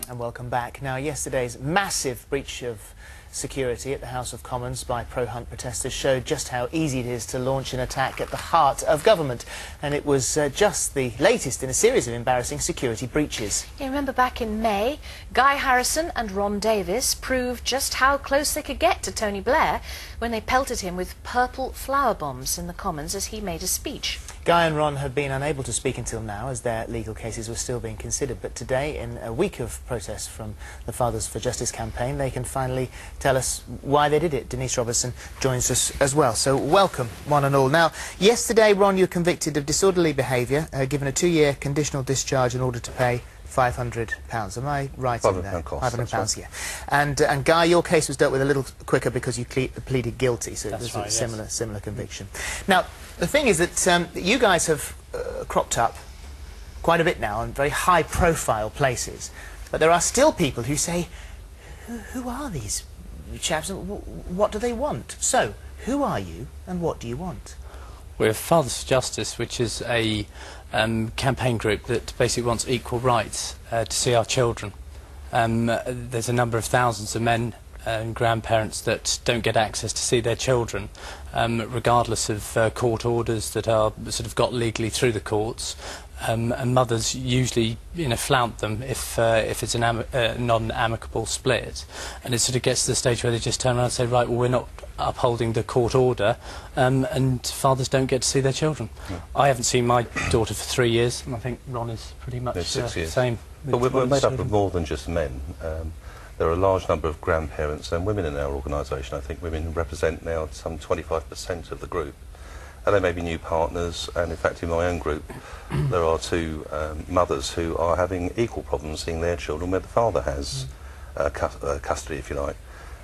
And welcome back. Now, yesterday's massive breach of security at the House of Commons by pro-Hunt protesters showed just how easy it is to launch an attack at the heart of government. And it was just the latest in a series of embarrassing security breaches. You remember back in May, Guy Harrison and Ron Davis proved just how close they could get to Tony Blair when they pelted him with purple flower bombs in the Commons as he made a speech. Guy and Ron have been unable to speak until now as their legal cases were still being considered, but today, in a week of protests from the Fathers for Justice campaign, they can finally tell us why they did it. Denise Robertson joins us as well, so welcome one and all. Now, yesterday, Ron, you were convicted of disorderly behaviour, given a 2-year conditional discharge in order to pay £500. Am I right in that? £500, yeah. And Guy, your case was dealt with a little quicker because you pleaded guilty, so this was a similar conviction. Now, the thing is that you guys have cropped up quite a bit now in very high-profile places, but there are still people who say, who are these chaps and what do they want? So, who are you and what do you want? We're Fathers for Justice, which is a campaign group that basically wants equal rights to see our children. There's a number of thousands of men and grandparents that don't get access to see their children, regardless of court orders that are sort of got legally through the courts. And mothers usually, flout them if it's a non-amicable split, and it sort of gets to the stage where they just turn around and say, right, well, we're not upholding the court order, and fathers don't get to see their children. Yeah. I haven't seen my daughter for 3 years, and I think Ron is pretty much the same. But we're made up of more than just men. There are a large number of grandparents and women in our organisation. I think women represent now some 25% of the group. And they may be new partners, and in fact in my own group there are 2 mothers who are having equal problems seeing their children where the father has custody, if you like.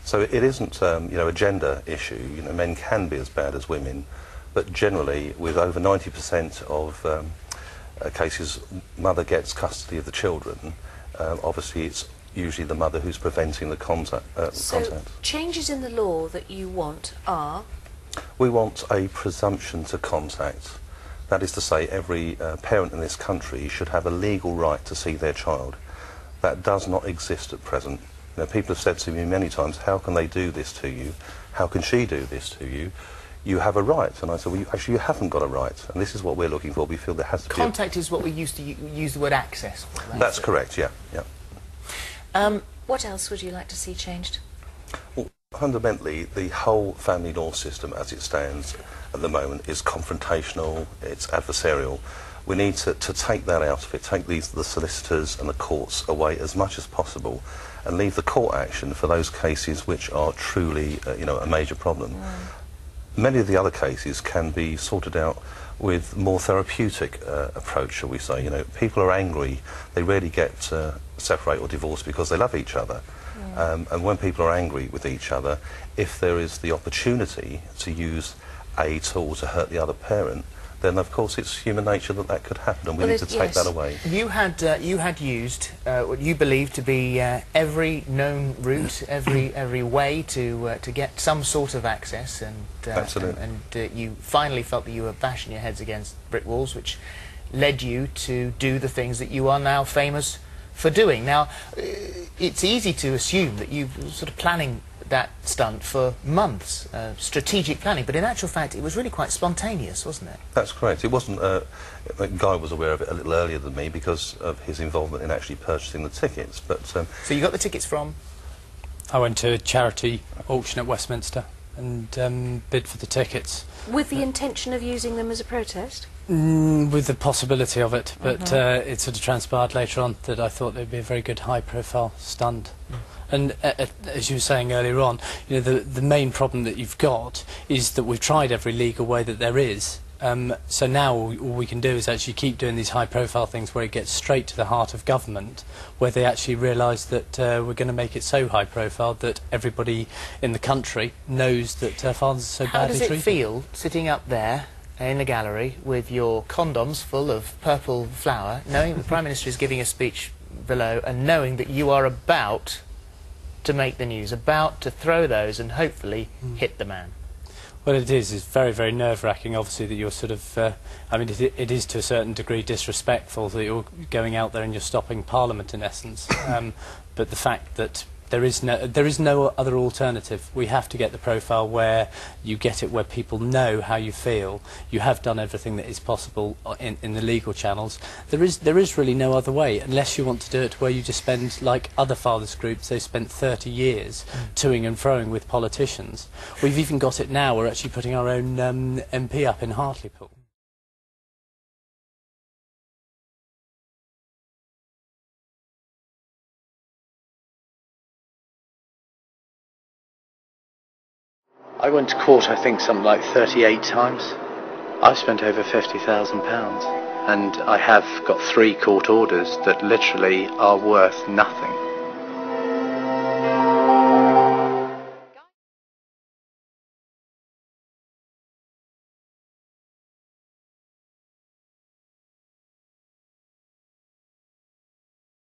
So it isn't a gender issue. Men can be as bad as women, but generally with over 90% of cases mother gets custody of the children. Obviously it's usually the mother who's preventing the contact. So changes in the law that you want are? We want a presumption to contact. That is to say, every parent in this country should have a legal right to see their child. That does not exist at present. People have said to me many times, how can they do this to you? How can she do this to you? You have a right. And I said, well, actually, you haven't got a right. And this is what we're looking for. We feel there has to be contact is what we used to use the word access for. Right? That's correct, yeah. What else would you like to see changed? Well, fundamentally, the whole family law system as it stands at the moment is confrontational, it's adversarial. We need to take that out of it, take the solicitors and the courts away as much as possible and leave the court action for those cases which are truly a major problem. Many of the other cases can be sorted out with more therapeutic approach, shall we say. People are angry, they rarely get separated or divorced because they love each other. And when people are angry with each other, if there is the opportunity to use a tool to hurt the other parent, then of course it's human nature that could happen, and we need to take that away. You had used what you believed to be every known route, every way to get some sort of access, and you finally felt that you were bashing your heads against brick walls, which led you to do the things that you are now famous for doing. Now, it's easy to assume that you've sort of planning that stunt for months, strategic planning, but in actual fact it was really quite spontaneous, wasn't it? That's correct. It wasn't. Guy was aware of it a little earlier than me because of his involvement in actually purchasing the tickets. But so you got the tickets from? I went to a charity auction at Westminster and bid for the tickets. With the intention of using them as a protest? With the possibility of it, but it sort of transpired later on that I thought it would be a very good high-profile stunt. And as you were saying earlier on, the main problem that you've got is that we've tried every legal way that there is. So now all we can do is actually keep doing these high-profile things where it gets straight to the heart of government, where they actually realise that we're going to make it so high-profile that everybody in the country knows that fathers are so badly treated. How does it feel sitting up there in the gallery with your condoms full of purple flour, knowing the Prime Minister is giving a speech below, and knowing that you are about to make the news, about to throw those and hopefully hit the man? Well, it is. It's very, very nerve-wracking, obviously, that you're sort of... I mean, it is to a certain degree disrespectful that you're going out there and you're stopping Parliament, in essence. But the fact that there is no other alternative. We have to get the profile where you get it where people know how you feel. You have done everything that is possible in the legal channels. There is really no other way, unless you want to do it where you just spend, like other fathers groups, they've spent 30 years toing and froing with politicians. We've even got it now. We're actually putting our own MP up in Hartlepool. I went to court, I think, something like 38 times. I've spent over £50,000, and I have got 3 court orders that literally are worth nothing.